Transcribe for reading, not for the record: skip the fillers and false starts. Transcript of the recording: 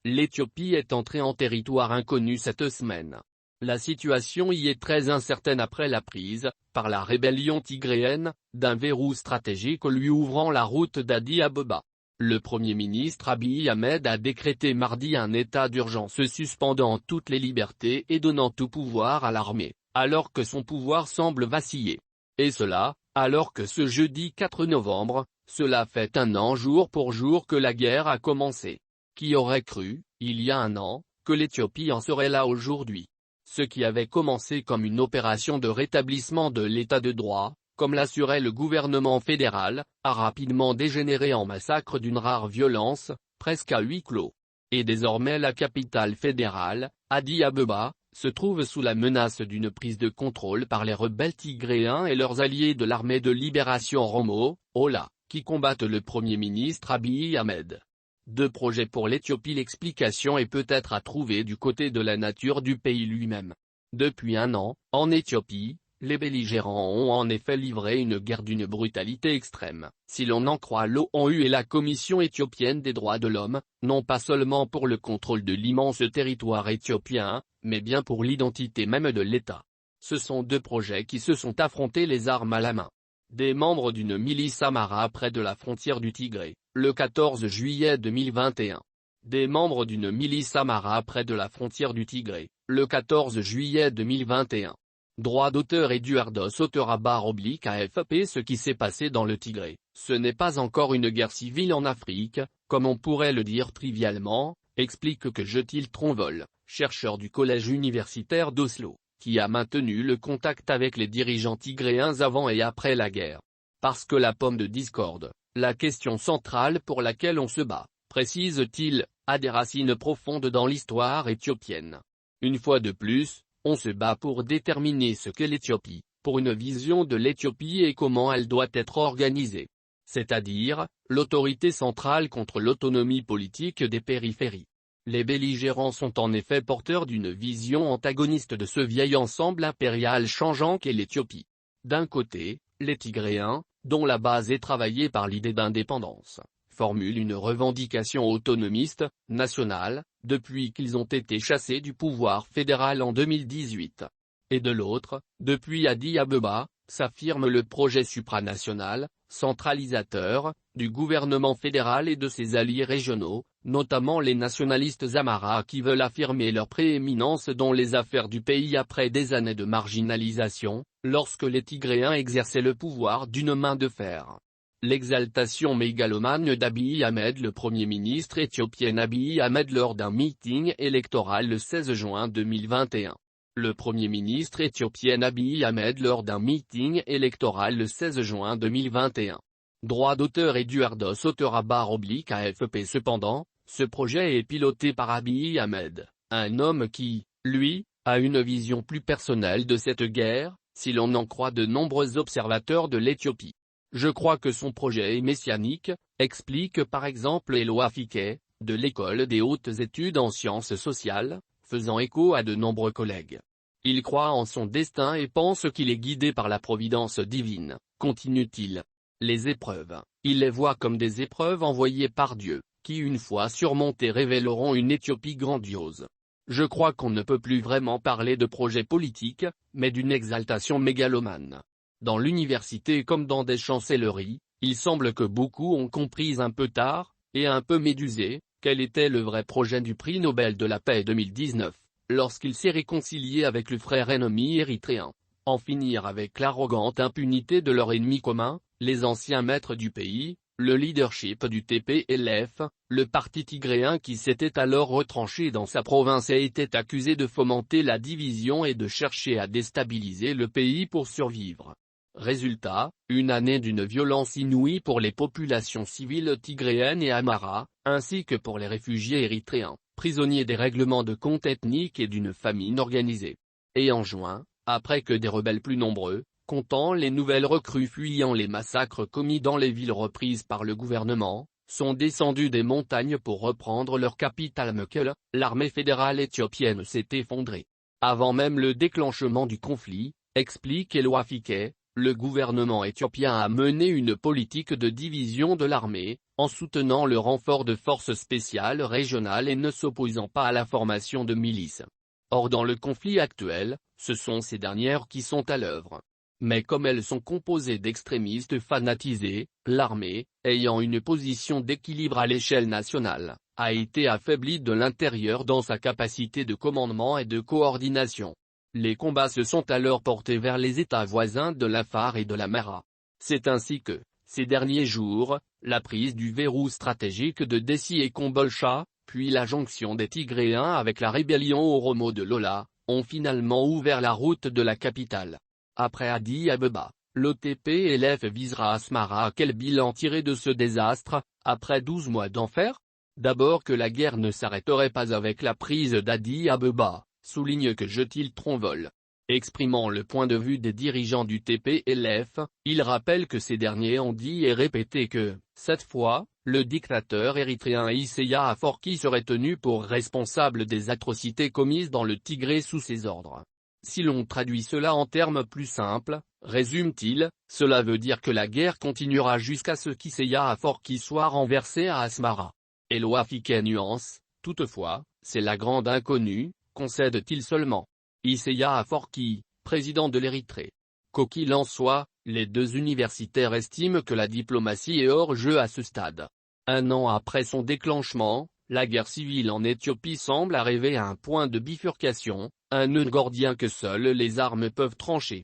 L'Éthiopie est entrée en territoire inconnu cette semaine. La situation y est très incertaine après la prise, par la rébellion tigréenne, d'un verrou stratégique lui ouvrant la route d'Addis Abeba. Le Premier ministre Abiy Ahmed a décrété mardi un état d'urgence suspendant toutes les libertés et donnant tout pouvoir à l'armée, alors que son pouvoir semble vaciller. Et cela, alors que ce jeudi 4 novembre, cela fait un an jour pour jour que la guerre a commencé. Qui aurait cru, il y a un an, que l'Éthiopie en serait là aujourd'hui? Ce qui avait commencé comme une opération de rétablissement de l'état de droit, comme l'assurait le gouvernement fédéral, a rapidement dégénéré en massacre d'une rare violence, presque à huis clos. Et désormais la capitale fédérale, Addis Abeba, se trouve sous la menace d'une prise de contrôle par les rebelles tigréens et leurs alliés de l'armée de libération Oromo, OLA, qui combattent le Premier ministre Abiy Ahmed. Deux projets pour l'Éthiopie. L'explication est peut-être à trouver du côté de la nature du pays lui-même. Depuis un an, en Éthiopie, les belligérants ont en effet livré une guerre d'une brutalité extrême, si l'on en croit l'ONU et la Commission éthiopienne des droits de l'homme, non pas seulement pour le contrôle de l'immense territoire éthiopien, mais bien pour l'identité même de l'État. Ce sont deux projets qui se sont affrontés les armes à la main. Des membres d'une milice Amhara près de la frontière du Tigré, le 14 juillet 2021. Des membres d'une milice Amhara près de la frontière du Tigré, le 14 juillet 2021. Droit d'auteur Eduardos _AFP. Ce qui s'est passé dans le Tigré, ce n'est pas encore une guerre civile en Afrique, comme on pourrait le dire trivialement, explique que Jethil Tronvol, chercheur du collège universitaire d'Oslo, qui a maintenu le contact avec les dirigeants tigréens avant et après la guerre. Parce que la pomme de discorde, la question centrale pour laquelle on se bat, précise-t-il, a des racines profondes dans l'histoire éthiopienne. Une fois de plus, on se bat pour déterminer ce qu'est l'Éthiopie, pour une vision de l'Éthiopie et comment elle doit être organisée. C'est-à-dire, l'autorité centrale contre l'autonomie politique des périphéries. Les belligérants sont en effet porteurs d'une vision antagoniste de ce vieil ensemble impérial changeant qu'est l'Éthiopie. D'un côté, les Tigréens, dont la base est travaillée par l'idée d'indépendance, formulent une revendication autonomiste, nationale, depuis qu'ils ont été chassés du pouvoir fédéral en 2018. Et de l'autre, depuis Addis Abeba, s'affirme le projet supranational, centralisateur, du gouvernement fédéral et de ses alliés régionaux, notamment les nationalistes Amhara qui veulent affirmer leur prééminence dans les affaires du pays après des années de marginalisation, lorsque les Tigréens exerçaient le pouvoir d'une main de fer. L'exaltation mégalomane d'Abiy Ahmed. Le Premier ministre éthiopien Abiy Ahmed lors d'un meeting électoral le 16 juin 2021. Le Premier ministre éthiopien Abiy Ahmed lors d'un meeting électoral le 16 juin 2021. Droit d'auteur Eduardos _AFP. Cependant, ce projet est piloté par Abiy Ahmed, un homme qui, lui, a une vision plus personnelle de cette guerre, si l'on en croit de nombreux observateurs de l'Éthiopie. Je crois que son projet est messianique, explique par exemple Eloi Fiquet, de l'École des hautes études en sciences sociales, faisant écho à de nombreux collègues. Il croit en son destin et pense qu'il est guidé par la providence divine, continue-t-il. Les épreuves, il les voit comme des épreuves envoyées par Dieu, qui une fois surmontées révéleront une Éthiopie grandiose. Je crois qu'on ne peut plus vraiment parler de projet politique, mais d'une exaltation mégalomane. Dans l'université comme dans des chancelleries, il semble que beaucoup ont compris un peu tard, et un peu médusés, quel était le vrai projet du prix Nobel de la paix 2019, lorsqu'il s'est réconcilié avec le frère ennemi érythréen. En finir avec l'arrogante impunité de leur ennemi commun, les anciens maîtres du pays, le leadership du TPLF, le parti tigréen qui s'était alors retranché dans sa province et était accusé de fomenter la division et de chercher à déstabiliser le pays pour survivre. Résultat, une année d'une violence inouïe pour les populations civiles tigréennes et Amhara, ainsi que pour les réfugiés érythréens, prisonniers des règlements de compte ethniques et d'une famine organisée. Et en juin, après que des rebelles plus nombreux, comptant les nouvelles recrues fuyant les massacres commis dans les villes reprises par le gouvernement, sont descendus des montagnes pour reprendre leur capitale Mekelle, l'armée fédérale éthiopienne s'est effondrée. Avant même le déclenchement du conflit, explique Eloi Fiquet, le gouvernement éthiopien a mené une politique de division de l'armée, en soutenant le renfort de forces spéciales régionales et ne s'opposant pas à la formation de milices. Or dans le conflit actuel, ce sont ces dernières qui sont à l'œuvre. Mais comme elles sont composées d'extrémistes fanatisés, l'armée, ayant une position d'équilibre à l'échelle nationale, a été affaiblie de l'intérieur dans sa capacité de commandement et de coordination. Les combats se sont alors portés vers les États voisins de l'Afar et de la Mara. C'est ainsi que, ces derniers jours, la prise du verrou stratégique de Dessie et Kombolcha, puis la jonction des Tigréens avec la rébellion Oromo de Lola, ont finalement ouvert la route de la capitale. Après Addis Abeba, l'OTPLF visera Asmara. Quel bilan tirer de ce désastre, après 12 mois d'enfer? D'abord que la guerre ne s'arrêterait pas avec la prise d'Addis Abeba, souligne que Jethil Tronvol. Exprimant le point de vue des dirigeants du TPLF, il rappelle que ces derniers ont dit et répété que, cette fois, le dictateur érythréen Isséas Afwerki serait tenu pour responsable des atrocités commises dans le Tigré sous ses ordres. Si l'on traduit cela en termes plus simples, résume-t-il, cela veut dire que la guerre continuera jusqu'à ce qu'Isséas Afwerki soit renversé à Asmara. Eloi Fiquet nuance, toutefois, c'est la grande inconnue, concède-t-il seulement. Isséas Afwerki, président de l'Érythrée. Quoi qu'il en soit, les deux universitaires estiment que la diplomatie est hors jeu à ce stade. Un an après son déclenchement, la guerre civile en Éthiopie semble arriver à un point de bifurcation, un nœud gordien que seules les armes peuvent trancher.